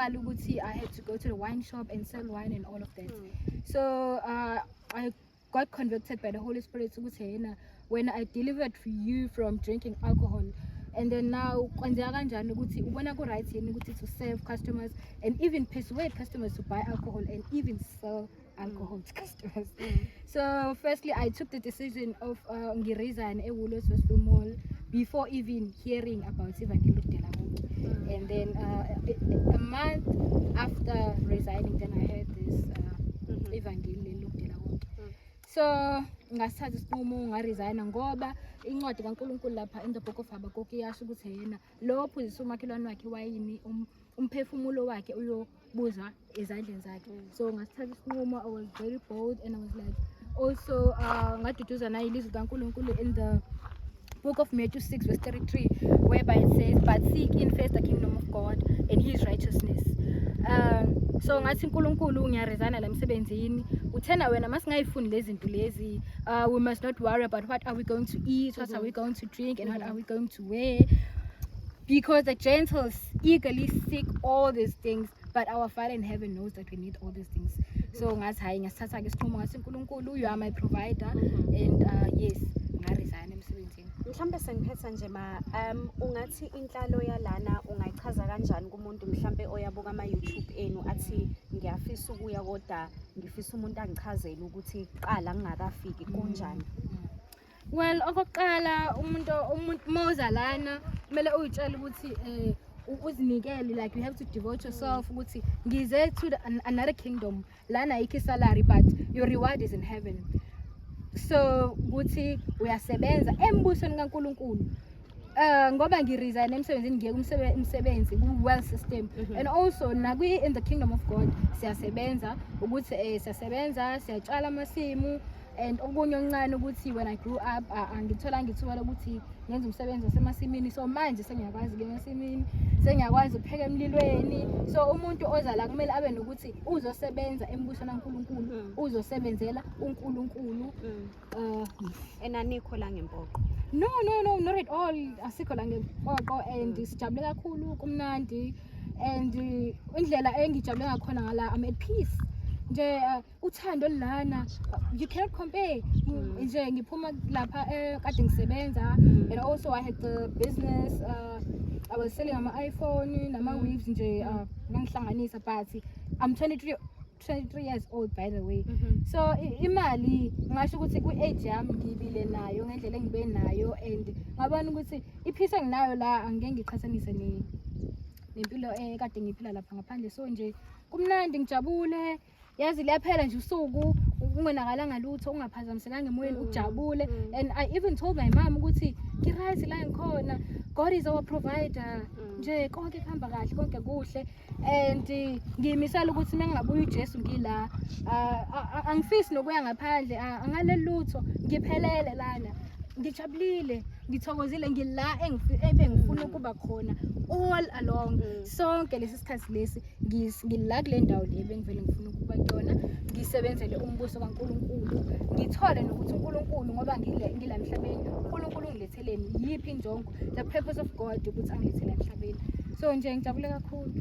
kwenzakala ukuthi I had to go to the wine shop and sell wine and all of that. So I got convicted by the Holy Spirit ukuthi yena when I delivered for you from drinking alcohol, and then now kwenzeka kanjani ukuthi ubona ku right yini ukuthi to serve customers and even persuade customers to buy alcohol and even sell alcohol to customers. So firstly I took the decision of ngiresign eWoolworths Westfield Mall before even hearing about Evangeli Lokudela Konke. And then a month after resigning, then I heard this Evangeli Lokudela Konke. So ngasithatha isinqumo ngaresigna ngoba incwadi kaNkulunkulu lapha in the book of Habakkuk iyasho ukuthi yena lo phuzisa umakhelwane wakhe wayini umphefumulo wakhe uyobuza ezandleni zakhe. So ngasithatha isinqumo, I was very bold and I was like also ngaduduza nayo ilizwi kaNkulunkulu in the book of Matthew 6 verse 33 whereby it says, but seek in first the kingdom of God and his righteousness. So ngathi uNkulunkulu ngiyaresigna la emsebenzini uthena wena masingayifuni lezi zinto lezi, we must not worry about what are we going to eat, what are we going to drink, and what are we going to wear, because the Gentiles eagerly seek all these things, but our Father in heaven knows that we need all these things. So ngathi hayi ngasithatha ke isinqumo ngathi uNkulunkulu you are my provider, and yes ngaresigna emsebenzini. Mhlambe sengiphetha nje ungathi inhlalo yalana ungayichaza kanjani kumuntu mhlambe oyabuka ama YouTube enu athi ngiyafisa ukuya kodwa ngifisa umuntu angichazele ukuthi qala ngingakafiki kunjani? Well, okokuqala umuntu mozalana kumele uyitshela ukuthi uzinikele, like you have to devote yourself ukuthi ngize to another kingdom lana ayikho salary but your reward is in heaven. So ukuthi uyasebenza embusweni kaNkulunkulu ngoba ngiresign emsebenzini ngiye kumsebenzi ku-well system, and also nakwi in the kingdom of God siyasebenza ukuthi siyasebenza siyatshala amasimu and okunye okuncane ukuthi when I grew up angithola ngithuba ukuthi ngenze umsebenzi wasemasimini. So manje sengiyakwazi ke emasimini, sengiyakwazi ukupheka emlilweni. So umuntu oza la kumele abe nokuthi uzosebenza embusweni kaNkulunkulu, uzosebenzela uNkulunkulu. Enanikho la ngempoqo? No, not at all. Asikho la ngempoqo, and sijabule kakhulu kumnandi, and indlela engijabule ngakhona ngala I'm at peace. Nje uthando lana you cannot compare. Nje ngiphuma lapha kade ngisebenza, and also I had the business, I was selling ama iPhone nama weaves nje ngihlanganisa, but I'm 23 years old by the way. So imali ngasho ukuthi ku age yami ngibile nayo ngendlela engibe nayo, and ngabona ukuthi iphisa enginayo la angeke ngiqhathanise nempilo kade ngiphila lapha ngaphandle. So nje kumnandi ngijabule, yazi liyaphela nje usuku ungenakalanga lutho, ungaphazamisekanga emoyeni, ujabule. And I even told my mom ukuthi ngiright la ngikhona, God is our provider, nje konke kuhamba kahle, konke kuhle, and ngiyimisela ukuthi mengabuya uJesu ngila angifisi nokuya ngaphandle, angaleli lutho, ngiphelele lana, ngijabulile, ngithokozile, ngila ebengifuna ukuba khona all along. Sonke lesi sikhathi lesi ngila kule ndawo le bengivele ngifuna ukuba kuyona, ngisebenzele umbuso kaNkulunkulu, ngithole nokuthi uNkulunkulu ngoba ngila emhlabeni, uNkulunkulu ungiletheleni yiphi injongo, the purpose of God ukuthi angilethele emhlabeni. So nje ngijabule kakhulu.